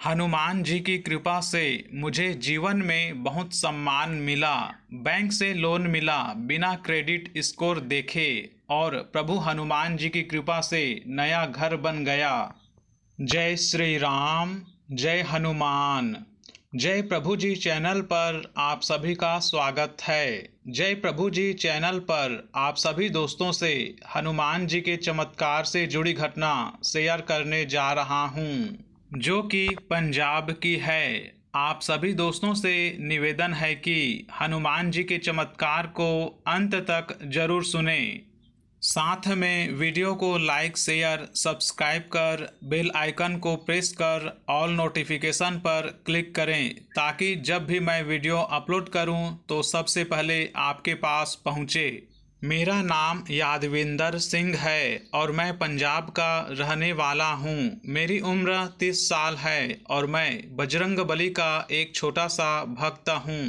हनुमान जी की कृपा से मुझे जीवन में बहुत सम्मान मिला। बैंक से लोन मिला बिना क्रेडिट स्कोर देखे, और प्रभु हनुमान जी की कृपा से नया घर बन गया। जय श्री राम। जय हनुमान। जय प्रभु जी चैनल पर आप सभी का स्वागत है। जय प्रभु जी चैनल पर आप सभी दोस्तों से हनुमान जी के चमत्कार से जुड़ी घटना शेयर करने जा रहा हूँ, जो कि पंजाब की है। आप सभी दोस्तों से निवेदन है कि हनुमान जी के चमत्कार को अंत तक जरूर सुने। साथ में वीडियो को लाइक शेयर सब्सक्राइब कर बेल आइकन को प्रेस कर ऑल नोटिफिकेशन पर क्लिक करें, ताकि जब भी मैं वीडियो अपलोड करूं तो सबसे पहले आपके पास पहुंचे। मेरा नाम यादविंदर सिंह है और मैं पंजाब का रहने वाला हूं। मेरी उम्र 30 साल है और मैं बजरंगबली का एक छोटा सा भक्त हूं।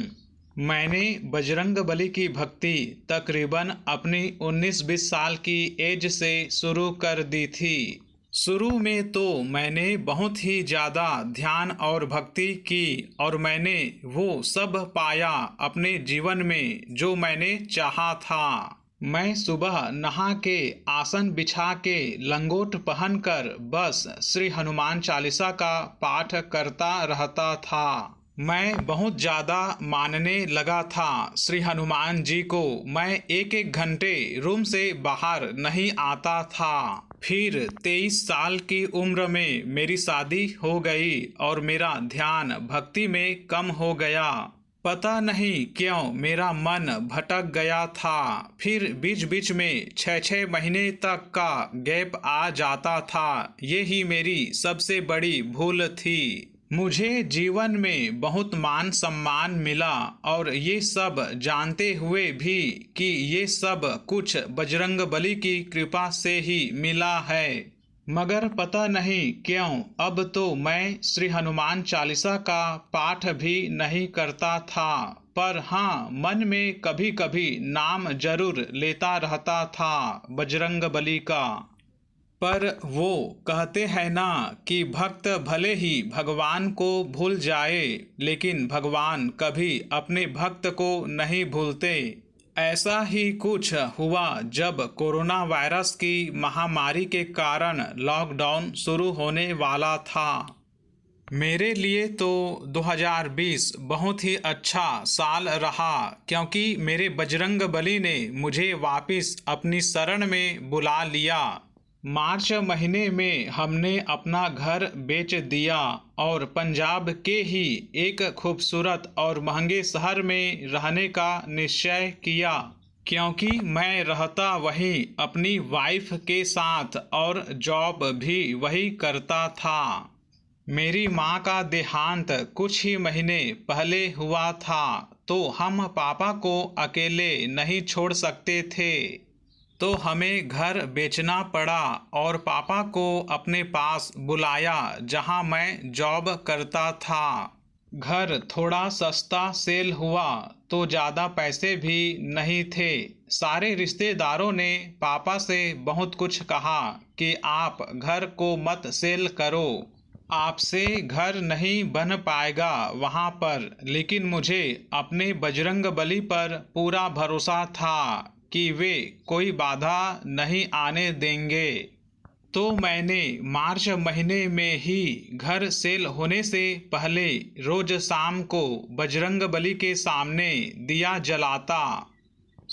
मैंने बजरंगबली की भक्ति तकरीबन अपनी 19-20 साल की एज से शुरू कर दी थी। शुरू में तो मैंने बहुत ही ज़्यादा ध्यान और भक्ति की, और मैंने वो सब पाया अपने जीवन में जो मैंने चाहा था। मैं सुबह नहा के आसन बिछा के लंगोट पहनकर बस श्री हनुमान चालीसा का पाठ करता रहता था। मैं बहुत ज़्यादा मानने लगा था श्री हनुमान जी को। मैं एक एक घंटे रूम से बाहर नहीं आता था। फिर 23 साल की उम्र में मेरी शादी हो गई और मेरा ध्यान भक्ति में कम हो गया। पता नहीं क्यों मेरा मन भटक गया था। फिर बीच बीच में 6-6 महीने तक का गैप आ जाता था। ये ही मेरी सबसे बड़ी भूल थी। मुझे जीवन में बहुत मान सम्मान मिला, और ये सब जानते हुए भी कि ये सब कुछ बजरंगबली की कृपा से ही मिला है। मगर पता नहीं क्यों अब तो मैं श्री हनुमान चालीसा का पाठ भी नहीं करता था। पर हाँ, मन में कभी कभी नाम जरूर लेता रहता था बजरंगबली का। पर वो कहते हैं ना कि भक्त भले ही भगवान को भूल जाए, लेकिन भगवान कभी अपने भक्त को नहीं भूलते। ऐसा ही कुछ हुआ जब कोरोना वायरस की महामारी के कारण लॉकडाउन शुरू होने वाला था। मेरे लिए तो 2020 बहुत ही अच्छा साल रहा, क्योंकि मेरे बजरंगबली ने मुझे वापस अपनी शरण में बुला लिया। मार्च महीने में हमने अपना घर बेच दिया और पंजाब के ही एक खूबसूरत और महंगे शहर में रहने का निश्चय किया, क्योंकि मैं रहता वहीं अपनी वाइफ के साथ और जॉब भी वही करता था। मेरी माँ का देहांत कुछ ही महीने पहले हुआ था, तो हम पापा को अकेले नहीं छोड़ सकते थे। तो हमें घर बेचना पड़ा और पापा को अपने पास बुलाया, जहां मैं जॉब करता था। घर थोड़ा सस्ता सेल हुआ तो ज़्यादा पैसे भी नहीं थे। सारे रिश्तेदारों ने पापा से बहुत कुछ कहा कि आप घर को मत सेल करो, आपसे घर नहीं बन पाएगा वहाँ पर। लेकिन मुझे अपने बजरंगबली पर पूरा भरोसा था कि वे कोई बाधा नहीं आने देंगे। तो मैंने मार्च महीने में ही घर सेल होने से पहले रोज शाम को बजरंगबली के सामने दिया जलाता।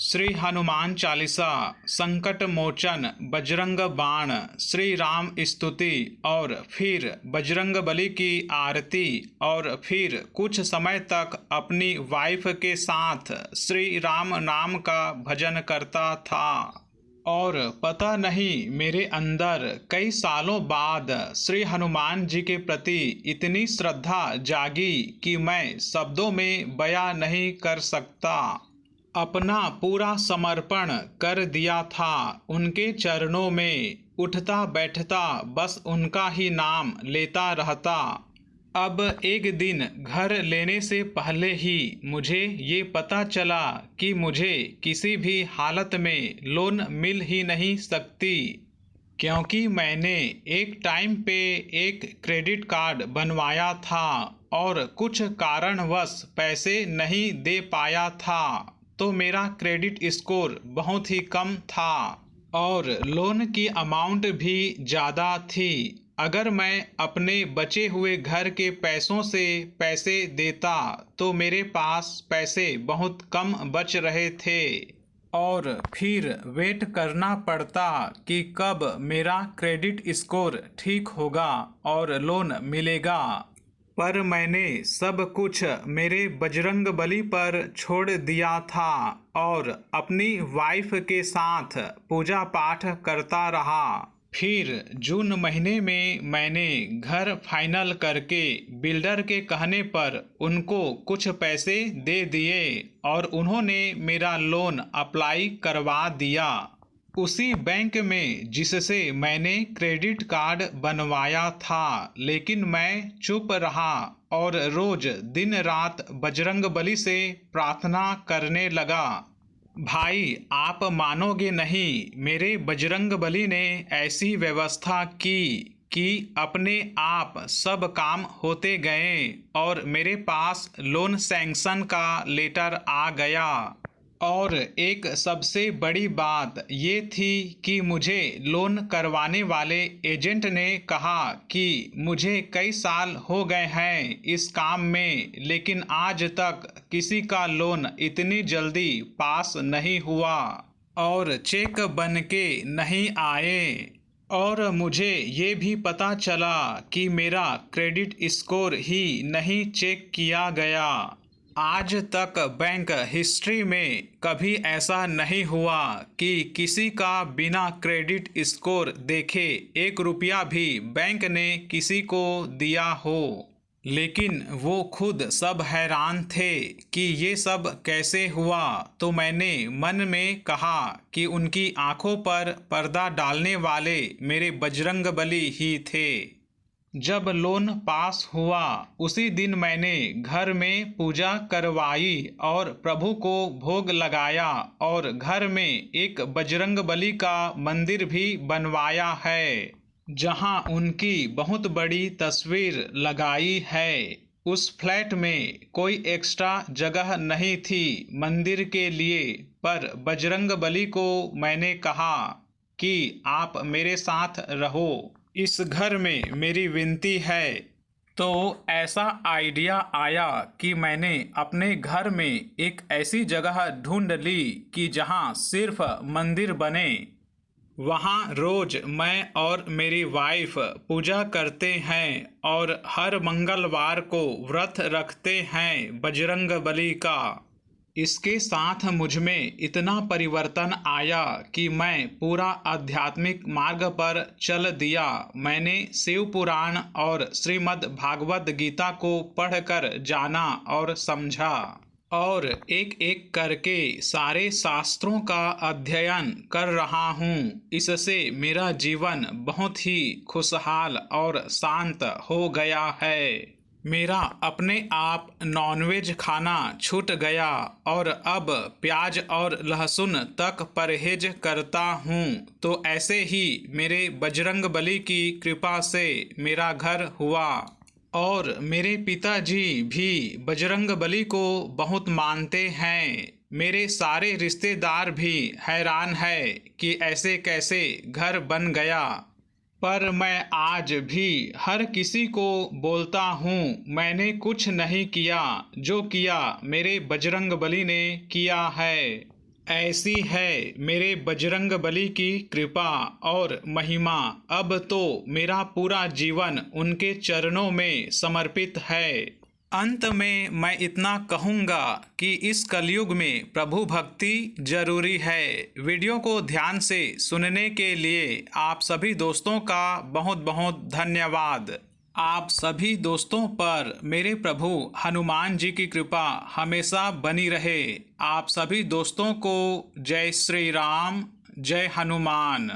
श्री हनुमान चालीसा, संकट मोचन, बजरंग बाण, श्री राम स्तुति, और फिर बजरंगबली की आरती, और फिर कुछ समय तक अपनी वाइफ के साथ श्री राम नाम का भजन करता था। और पता नहीं मेरे अंदर कई सालों बाद श्री हनुमान जी के प्रति इतनी श्रद्धा जागी कि मैं शब्दों में बयां नहीं कर सकता। अपना पूरा समर्पण कर दिया था उनके चरणों में। उठता बैठता बस उनका ही नाम लेता रहता। अब एक दिन घर लेने से पहले ही मुझे ये पता चला कि मुझे किसी भी हालत में लोन मिल ही नहीं सकती, क्योंकि मैंने एक टाइम पे एक क्रेडिट कार्ड बनवाया था और कुछ कारणवश पैसे नहीं दे पाया था, तो मेरा क्रेडिट स्कोर बहुत ही कम था और लोन की अमाउंट भी ज़्यादा थी। अगर मैं अपने बचे हुए घर के पैसों से पैसे देता तो मेरे पास पैसे बहुत कम बच रहे थे और फिर वेट करना पड़ता कि कब मेरा क्रेडिट स्कोर ठीक होगा और लोन मिलेगा। पर मैंने सब कुछ मेरे बजरंगबली पर छोड़ दिया था और अपनी वाइफ के साथ पूजा पाठ करता रहा। फिर जून महीने में मैंने घर फाइनल करके बिल्डर के कहने पर उनको कुछ पैसे दे दिए और उन्होंने मेरा अप्लाई अप्लाई करवा दिया, उसी बैंक में जिससे मैंने क्रेडिट कार्ड बनवाया था। लेकिन मैं चुप रहा और रोज दिन रात बजरंगबली से प्रार्थना करने लगा। भाई, आप मानोगे नहीं, मेरे बजरंगबली ने ऐसी व्यवस्था की कि अपने आप सब काम होते गए और मेरे पास लोन सैंक्शन का लेटर आ गया। और एक सबसे बड़ी बात ये थी कि मुझे लोन करवाने वाले एजेंट ने कहा कि मुझे कई साल हो गए हैं इस काम में, लेकिन आज तक किसी का लोन इतनी जल्दी पास नहीं हुआ और चेक बन के नहीं आए। और मुझे ये भी पता चला कि मेरा क्रेडिट स्कोर ही नहीं चेक किया गया। आज तक बैंक हिस्ट्री में कभी ऐसा नहीं हुआ कि किसी का बिना क्रेडिट स्कोर देखे 1 रुपया भी बैंक ने किसी को दिया हो। लेकिन वो खुद सब हैरान थे कि ये सब कैसे हुआ। तो मैंने मन में कहा कि उनकी आंखों पर पर्दा डालने वाले मेरे बजरंगबली ही थे। जब लोन पास हुआ उसी दिन मैंने घर में पूजा करवाई और प्रभु को भोग लगाया और घर में एक बजरंगबली का मंदिर भी बनवाया है, जहां उनकी बहुत बड़ी तस्वीर लगाई है। उस फ्लैट में कोई एक्स्ट्रा जगह नहीं थी मंदिर के लिए, पर बजरंगबली को मैंने कहा कि आप मेरे साथ रहो, इस घर में मेरी विनती है। तो ऐसा आइडिया आया कि मैंने अपने घर में एक ऐसी जगह ढूंढ ली कि जहां सिर्फ मंदिर बने। वहां रोज मैं और मेरी वाइफ पूजा करते हैं और हर मंगलवार को व्रत रखते हैं बजरंगबली का। इसके साथ मुझमें इतना परिवर्तन आया कि मैं पूरा आध्यात्मिक मार्ग पर चल दिया। मैंने शिव पुराण और श्रीमद् भागवत गीता को पढ़कर जाना और समझा और एक एक करके सारे शास्त्रों का अध्ययन कर रहा हूँ। इससे मेरा जीवन बहुत ही खुशहाल और शांत हो गया है। मेरा अपने आप नॉनवेज खाना छूट गया और अब प्याज और लहसुन तक परहेज करता हूँ। तो ऐसे ही मेरे बजरंगबली की कृपा से मेरा घर हुआ और मेरे पिताजी भी बजरंगबली को बहुत मानते हैं। मेरे सारे रिश्तेदार भी हैरान है कि ऐसे कैसे घर बन गया। पर मैं आज भी हर किसी को बोलता हूँ, मैंने कुछ नहीं किया, जो किया मेरे बजरंगबली ने किया है। ऐसी है मेरे बजरंगबली की कृपा और महिमा। अब तो मेरा पूरा जीवन उनके चरणों में समर्पित है। अंत में मैं इतना कहूँगा कि इस कलयुग में प्रभु भक्ति जरूरी है। वीडियो को ध्यान से सुनने के लिए आप सभी दोस्तों का बहुत बहुत धन्यवाद। आप सभी दोस्तों पर मेरे प्रभु हनुमान जी की कृपा हमेशा बनी रहे। आप सभी दोस्तों को जय श्री राम, जय हनुमान।